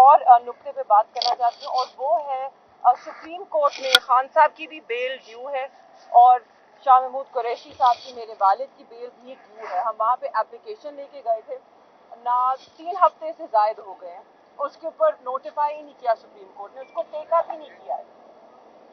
और नुक्ते पे बात करना चाहती हूँ, और वो है सुप्रीम कोर्ट में खान साहब की भी बेल ड्यू है और शाह महमूद कुरैशी साहब की, मेरे वालिद की बेल भी ड्यू है। हम वहाँ पे एप्लीकेशन लेके गए थे ना, 3 हफ्ते से ज़ायद हो गए हैं, उसके ऊपर नोटिफाई ही नहीं किया सुप्रीम कोर्ट ने, उसको टेक अप ही नहीं किया है।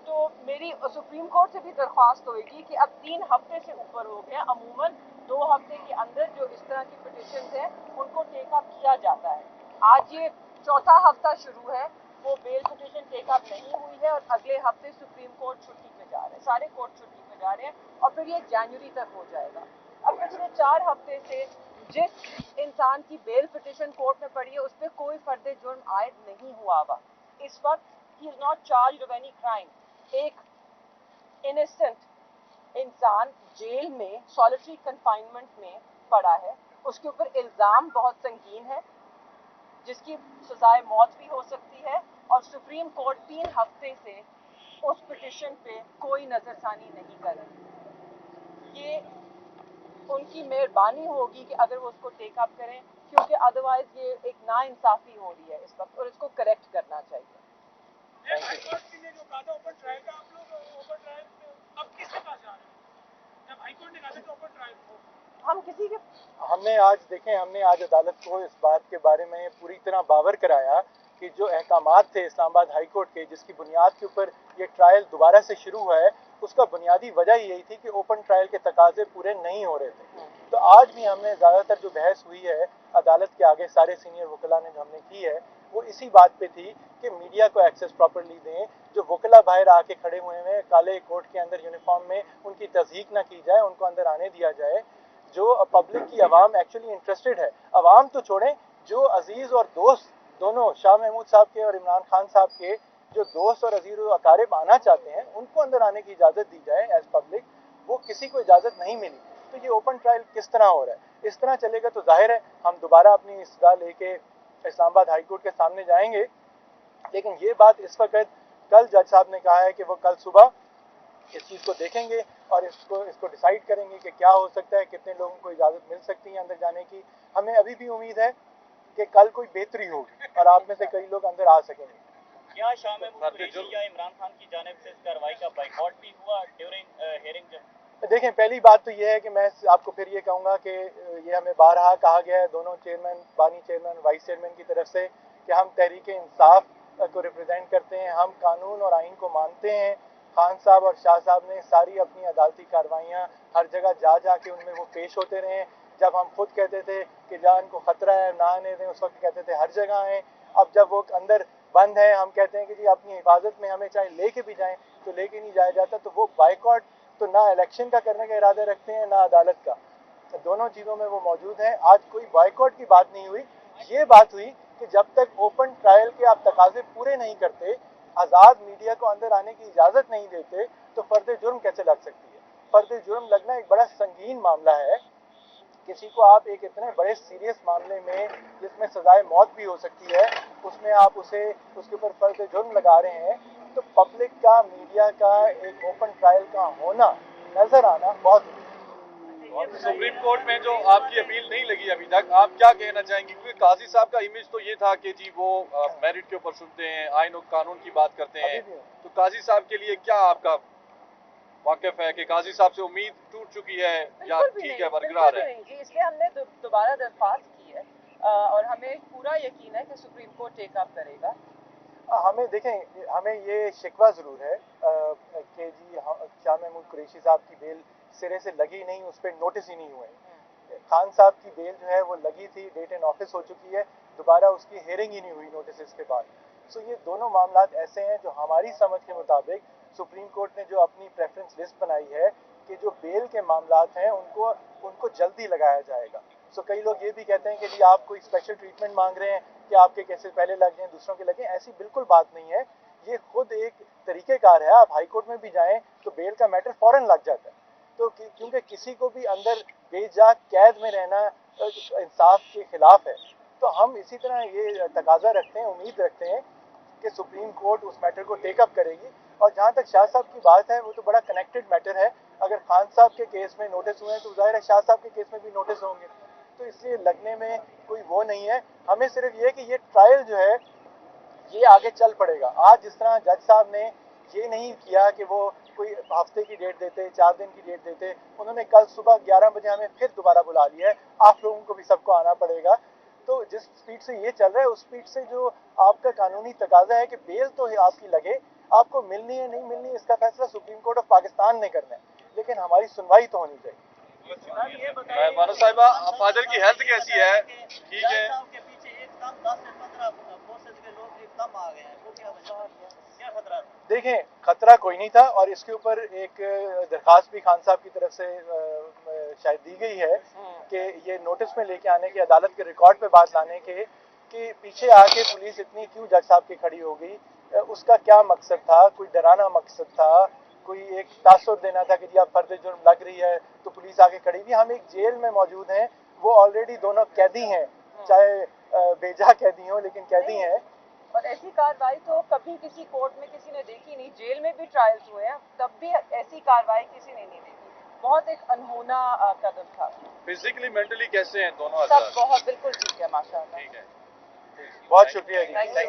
तो मेरी सुप्रीम कोर्ट से भी दरख्वास्त होगी कि अब 3 हफ्ते से ऊपर हो गए, अमूमन 2 हफ्ते के अंदर जो इस तरह की पिटिशन हैं उनको टेक अप किया जाता है। आज ये चौथा हफ्ता शुरू है, वो बेल पिटिशन टेक अप नहीं हुई है और अगले हफ्ते सुप्रीम कोर्ट छुट्टी पे जा रहे हैं, सारे कोर्ट छुट्टी पे जा रहे हैं और फिर ये जनवरी तक हो जाएगा। अब पिछले 4 हफ्ते से जिस इंसान की बेल पिटिशन कोर्ट में पड़ी है उस पर कोई फर्द जुर्म आयद नहीं हुआ हुआ। इस वक्त he is not charged of any crime. एक इनोसेंट इंसान जेल में सॉलिटरी कंफाइनमेंट में पड़ा है, उसके ऊपर इल्ज़ाम बहुत संगीन है जिसकी सजाए मौत भी हो सकती है, और सुप्रीम कोर्ट 3 हफ्ते से उस पिटिशन पे कोई नजरसानी नहीं कर रही। ये उनकी मेहरबानी होगी कि अगर वो उसको टेक अप करें, क्योंकि अदरवाइज ये एक नाइंसाफी हो रही है इस वक्त और इसको करेक्ट करना चाहिए। जो कहा था ओपन ट्रायल का, आप लोग ओपन ट्रायल अब किसके पास जा रहे हैं? जब हाई कोर्ट ने कहा था कि ओपन ट्रायल हो, हम किसी के हमने आज अदालत को इस बात के बारे में पूरी तरह बावर कराया कि जो अहकामात थे इस्लामाबाद हाई कोर्ट के, जिसकी बुनियाद के ऊपर ये ट्रायल दोबारा से शुरू हुआ है, उसका बुनियादी वजह यही थी कि ओपन ट्रायल के तकाजे पूरे नहीं हो रहे थे। तो आज भी हमने ज़्यादातर जो बहस हुई है अदालत के आगे सारे सीनियर वकला ने जो हमने की है वो इसी बात पे थी कि मीडिया को एक्सेस प्रॉपरली दें, जो वकला बाहर आके खड़े हुए हैं काले कोर्ट के अंदर यूनिफॉर्म में, उनकी तस्दीक ना की जाए, उनको अंदर आने दिया जाए। जो पब्लिक की आवाम एक्चुअली इंटरेस्टेड है, आवाम तो छोड़ें, जो अजीज़ और दोस्त दोनों शाह महमूद साहब के और इमरान खान साहब के जो दोस्त और अजीज़ और अकारिब आना चाहते हैं उनको अंदर आने की इजाज़त दी जाए एज पब्लिक, वो किसी को इजाज़त नहीं मिली। तो ये ओपन ट्रायल किस तरह हो रहा है? इस तरह चलेगा तो जाहिर है हम दोबारा अपनी इस्तदा लेके इस्लामाबाद हाई कोर्ट के सामने जाएंगे। लेकिन ये बात इस वक्त, कल जज साहब ने कहा है कि वो कल सुबह इस चीज़ को देखेंगे और इसको डिसाइड करेंगे कि क्या हो सकता है, कितने लोगों को इजाज़त मिल सकती है अंदर जाने की। हमें अभी भी उम्मीद है कि कल कोई बेहतरी होगी और आप में से कई लोग अंदर आ सकेंगे। क्या शाह महमूद कुरैशी या इमरान खान की जानिब से इस कार्रवाई का बाइकआउट भी हुआ ड्यूरिंग हियरिंग? देखें, पहली बात तो ये है कि मैं आपको फिर ये कहूँगा कि ये हमें बारहा कहा गया है दोनों चेयरमैन, बानी चेयरमैन, वाइस चेयरमैन की तरफ से कि हम तहरीक इंसाफ को रिप्रेजेंट करते हैं, हम कानून और आइन को मानते हैं। खान साहब और शाह साहब ने सारी अपनी अदालती कार्रवाइयाँ हर जगह जा के उनमें वो पेश होते रहे। जब हम खुद कहते थे कि जान को ख़तरा है ना आने दें, उस वक्त कहते थे हर जगह आएँ। अब जब वो अंदर बंद है हम कहते हैं कि जी अपनी हिफाजत में हमें चाहे लेके भी जाएँ तो लेके नहीं जाया जाता। तो वो बाइकआउट तो ना इलेक्शन का करने का इरादा रखते हैं ना अदालत का, तो दोनों चीज़ों में वो मौजूद हैं। आज कोई बाइकआउट की बात नहीं हुई, ये बात हुई कि जब तक ओपन ट्रायल के आप तकाजे पूरे नहीं करते, आज़ाद मीडिया को अंदर आने की इजाज़त नहीं देते, तो फर्द जुर्म कैसे लग सकती है? फर्द जुर्म लगना एक बड़ा संगीन मामला है। किसी को आप एक इतने बड़े सीरियस मामले में जिसमें सजाए मौत भी हो सकती है, उसमें आप उसके ऊपर फर्द जुर्म लगा रहे हैं। तो पब्लिक का, मीडिया का एक ओपन ट्रायल का होना, नजर आना बहुत सुप्रीम कोर्ट में जो आपकी अपील नहीं लगी अभी तक, आप क्या कहना चाहेंगे? क्योंकि काजी साहब का इमेज तो ये था कि जी वो मेरिट के ऊपर सुनते हैं, आइन और कानून की बात करते हैं, तो काजी साहब के लिए क्या आपका वाकिफ है कि काजी साहब से उम्मीद टूट चुकी है या ठीक है बरकरार है? इसलिए हमने दोबारा दरख्वास्त की है और हमें पूरा यकीन है कि सुप्रीम कोर्ट टेक अप करेगा। हमें देखें, हमें ये शिकवा ज़रूर है कि जी शाह महमूद कुरैशी साहब की बेल सिरे से लगी नहीं, उस पर नोटिस ही नहीं हुए। खान साहब की बेल जो है वो लगी थी, डेट इन ऑफिस हो चुकी है, दोबारा उसकी हेयरिंग ही नहीं हुई नोटिस के बाद। सो ये दोनों मामलात ऐसे हैं जो हमारी समझ के मुताबिक सुप्रीम कोर्ट ने जो अपनी प्रेफरेंस लिस्ट बनाई है कि जो बेल के मामलात हैं उनको जल्दी लगाया जाएगा। सो कई लोग ये भी कहते हैं कि जी आप कोई स्पेशल ट्रीटमेंट मांग रहे हैं कि आपके केसेस पहले लग जाएं दूसरों के लगें, ऐसी बिल्कुल बात नहीं है। ये खुद एक तरीक़ेकार है, आप हाई कोर्ट में भी जाएं तो बेल का मैटर फ़ौरन लग जाता है। तो क्योंकि किसी को भी अंदर बेजा कैद में रहना इंसाफ के खिलाफ है, तो हम इसी तरह ये तकाजा रखते हैं, उम्मीद रखते हैं कि सुप्रीम कोर्ट उस मैटर को टेकअप करेगी। और जहाँ तक शाह साहब की बात है, वो तो बड़ा कनेक्टेड मैटर है। अगर खान साहब के केस में नोटिस हुए हैं तो ज़ाहिर है शाह साहब के केस में भी नोटिस होंगे, तो इसलिए लगने में कोई वो नहीं है। हमें सिर्फ ये कि ये ट्रायल जो है आगे चल पड़ेगा। आज जिस तरह जज साहब ने ये नहीं किया कि वो कोई हफ्ते की डेट देते, 4 दिन की डेट देते, उन्होंने कल सुबह 11 बजे हमें फिर दोबारा बुला लिया है। आप लोगों को भी सबको आना पड़ेगा। तो जिस स्पीड से ये चल रहा है उस स्पीड से जो आपका कानूनी तकाजा है कि बेल तो आपकी लगे, आपको मिलनी है नहीं मिलनी, इसका फैसला सुप्रीम कोर्ट ऑफ पाकिस्तान ने करना है, लेकिन हमारी सुनवाई तो होनी चाहिए। मानो साहिबा, फादर की हेल्थ कैसी है? ठीक है? के पीछे एकदम 10 से 15 फोर्सेज के लोग एकदम आ गए हैं, वो क्या वजह, क्या खतरा? देखें, खतरा कोई नहीं था और इसके ऊपर एक दरखास्त भी खान साहब की तरफ से शायद दी गई है कि ये नोटिस में लेके आने के, अदालत के रिकॉर्ड पे बात लाने के कि पीछे आके पुलिस इतनी क्यों जज साहब की खड़ी हो गई, उसका क्या मकसद था, कोई डराना मकसद था, कोई एक तासुर देना था कि जी अब फर्द जुर्म लग रही है तो पुलिस आके खड़ी हुई। हम एक जेल में मौजूद हैं, वो ऑलरेडी दोनों कैदी हैं, चाहे बेजा कैदी हो लेकिन कैदी हैं। और ऐसी कार्रवाई तो कभी किसी कोर्ट में किसी ने देखी नहीं। जेल में भी ट्रायल्स हुए हैं, तब भी ऐसी कार्रवाई किसी ने नहीं देखी। बहुत एक अनहोना कदम था। फिजिकली मेंटली कैसे हैं दोनों? सब बहुत बिल्कुल ठीक है माशाल्लाह। ठीक है, बहुत शुक्रिया जी।